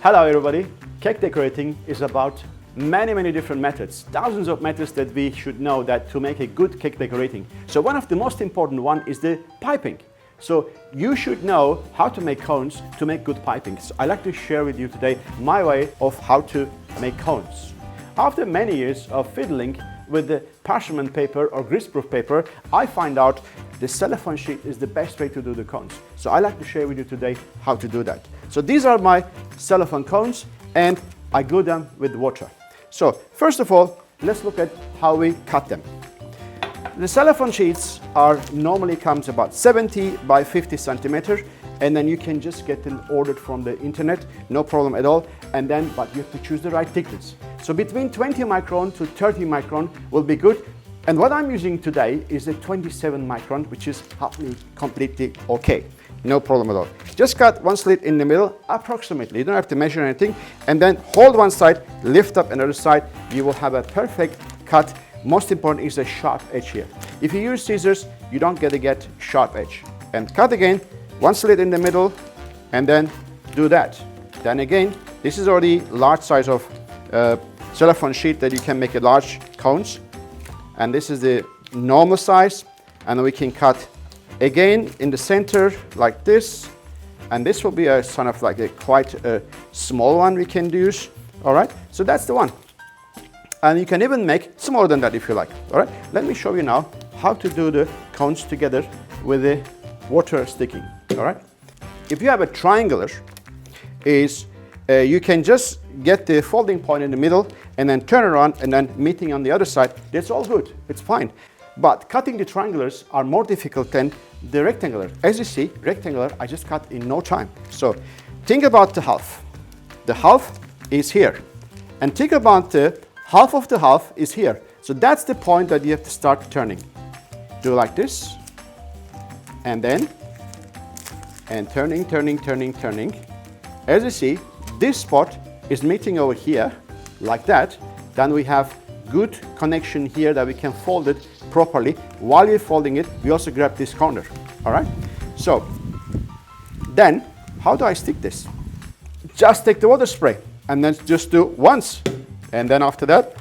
Hello everybody. Cake decorating is about many different methods, thousands of methods that we should know that to make a good cake decorating. So one of the most important one is the piping. So you should know how to make cones to make good piping. So I like to share with you today my way of how to make cones. After many years of fiddling with the parchment paper or greaseproof paper, I find out the cellophane sheet is the best way to do the cones. So I like to share with you today how to do that. So these are my cellophane cones and I glue them with water. So first of all, let's look at how we cut them. The cellophane sheets normally comes about 70 by 50 centimeters, and then you can just get them ordered from the internet, no problem at all. But you have to choose the right thickness. So between 20 micron to 30 micron will be good. And what I'm using today is a 27 micron, which is completely okay. No problem at all. Just cut one slit in the middle, approximately. You don't have to measure anything. And then hold one side, lift up another side. You will have a perfect cut. Most important is the sharp edge here. If you use scissors, you don't get sharp edge. And cut again, one slit in the middle, and then do that. Then again, this is already large size of cellophane sheet that you can make a large cones. And this is the normal size. And then we can cut again in the center like this. And this will be a sort of like a quite a small one we can use. All right, so that's the one. And you can even make smaller than that if you like. All right, let me show you now how to do the cones together with the water sticking. All right, if you have a triangular, you can just get the folding point in the middle and then turn around and then meeting on the other side. That's all good, it's fine. But cutting the triangulars are more difficult than the rectangular. As you see, rectangular I just cut in no time. So think about the half. The half is here. And think about the half of the half is here. So that's the point that you have to start turning. Do like this. And then, and turning. As you see, this spot is meeting over here, like that. Then we have good connection here that we can fold it properly. While you're folding it, we also grab this corner. All right? So, then, how do I stick this? Just take the water spray and then just do once. And then after that,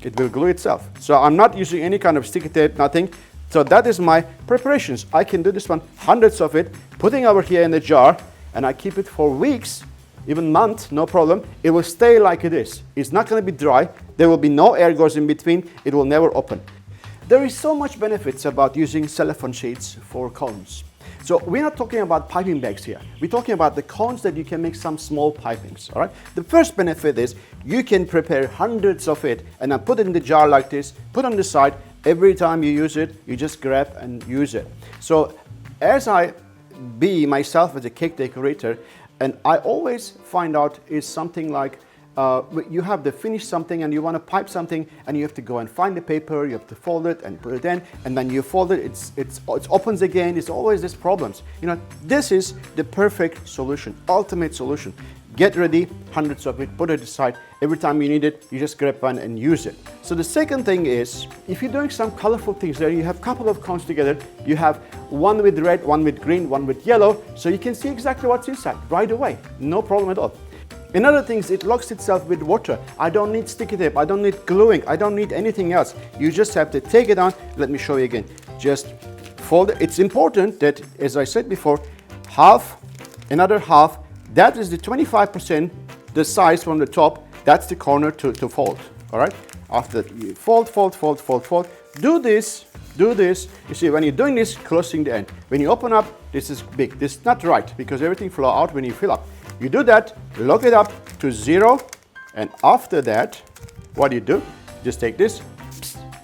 it will glue itself. So I'm not using any kind of sticky tape, nothing. So that is my preparations. I can do this one, hundreds of it, putting over here in the jar, and I keep it for weeks, even months, no problem. It will stay like it is. It's not going to be dry. There will be no air goes in between. It will never open. There is so much benefits about using cellophane sheets for cones. So we're not talking about piping bags here. We're talking about the cones that you can make some small pipings, all right? The first benefit is you can prepare hundreds of it and then put it in the jar like this, put on the side. Every time you use it, you just grab and use it. So as I be myself as a cake decorator, and I always find out is something like you have to finish something and you want to pipe something and you have to go and find the paper, you have to fold it and put it in, and then you fold it, it opens again. It's always these problems. You know, this is the perfect solution, ultimate solution. Get ready, hundreds of it, put it aside. Every time you need it, you just grab one and use it. So the second thing is, if you're doing some colorful things there, you have a couple of cones together, you have one with red, one with green, one with yellow, so you can see exactly what's inside right away. No problem at all. Another thing is it locks itself with water. I don't need sticky tape, I don't need gluing, I don't need anything else. You just have to take it on. Let me show you again. Just fold it. It's important that, as I said before, half, another half, that is the 25%, the size from the top, that's the corner to fold, all right? After that, you fold. Do this. You see, when you're doing this, closing the end. When you open up, this is big. This is not right because everything flows out when you fill up. You do that, lock it up to 0, and after that, what do? Just take this,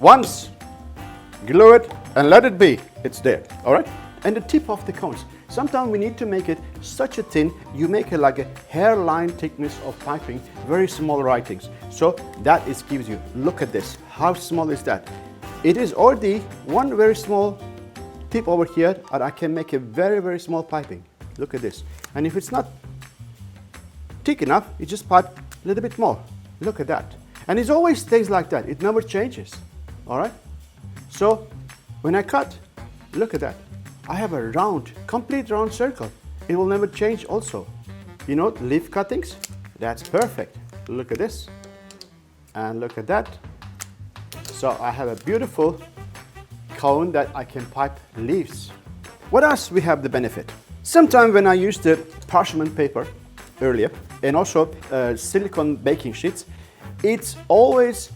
once, glue it, and let it be. It's there, all right? And the tip of the cones. Sometimes we need to make it such a thin, you make it like a hairline thickness of piping, very small writings. So that gives you, look at this, how small is that? It is already one very small tip over here, and I can make a very small piping. Look at this. And if it's not thick enough, you just pipe a little bit more. Look at that. And it always stays like that. It never changes. All right? So when I cut, look at that. I have a round, complete round circle. It will never change also. you know, leaf cuttings, that's perfect. Look at this, and look at that. So I have a beautiful cone that I can pipe leaves. What else we have the benefit? Sometimes when I use the parchment paper earlier, and also silicone baking sheets, it's always,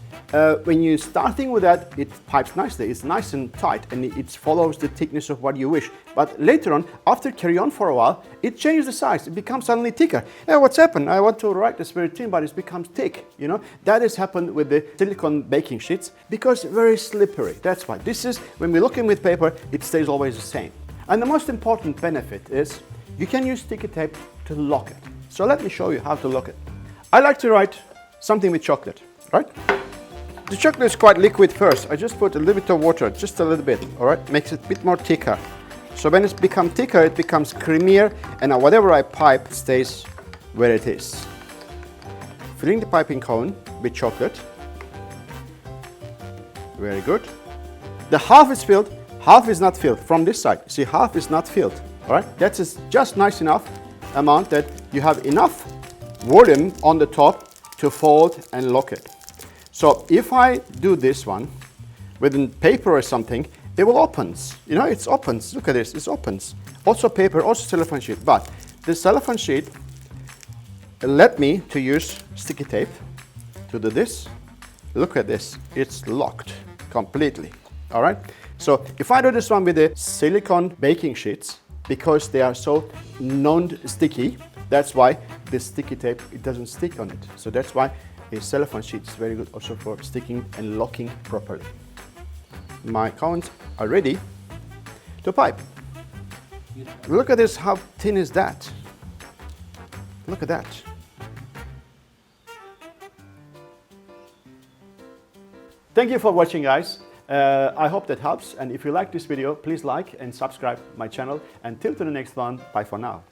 when you're starting with that, it pipes nicely. It's nice and tight, and it follows the thickness of what you wish. But later on, after carry on for a while, it changes the size. It becomes suddenly thicker. Yeah, what's happened? I want to write this very thin, but it becomes thick. You know, that has happened with the silicone baking sheets because very slippery. That's why. This is, when we're looking with paper, it stays always the same. And the most important benefit is you can use sticky tape to lock it. So let me show you how to lock it. I like to write something with chocolate, right? The chocolate is quite liquid first. I just put a little bit of water, just a little bit, all right? Makes it a bit more thicker. So when it's become thicker, it becomes creamier, and whatever I pipe stays where it is. Filling the piping cone with chocolate. Very good. The half is filled, half is not filled from this side. See, half is not filled, all right? That's just nice enough amount that you have enough volume on the top to fold and lock it. So if I do this one with a paper or something, it will opens. You know, it opens. Look at this, it opens. Also paper, also cellophane sheet. But the cellophane sheet let me to use sticky tape to do this. Look at this, it's locked completely. All right. So if I do this one with the silicone baking sheets, because they are so non-sticky, that's why the sticky tape, it doesn't stick on it. So that's why a cellophane sheet is very good also for sticking and locking properly. My cones are ready to pipe. Look at this, how thin is that? Look at that. Thank you for watching, guys. I hope that helps, and if you like this video, please like and subscribe my channel. Until to the next one, bye for now.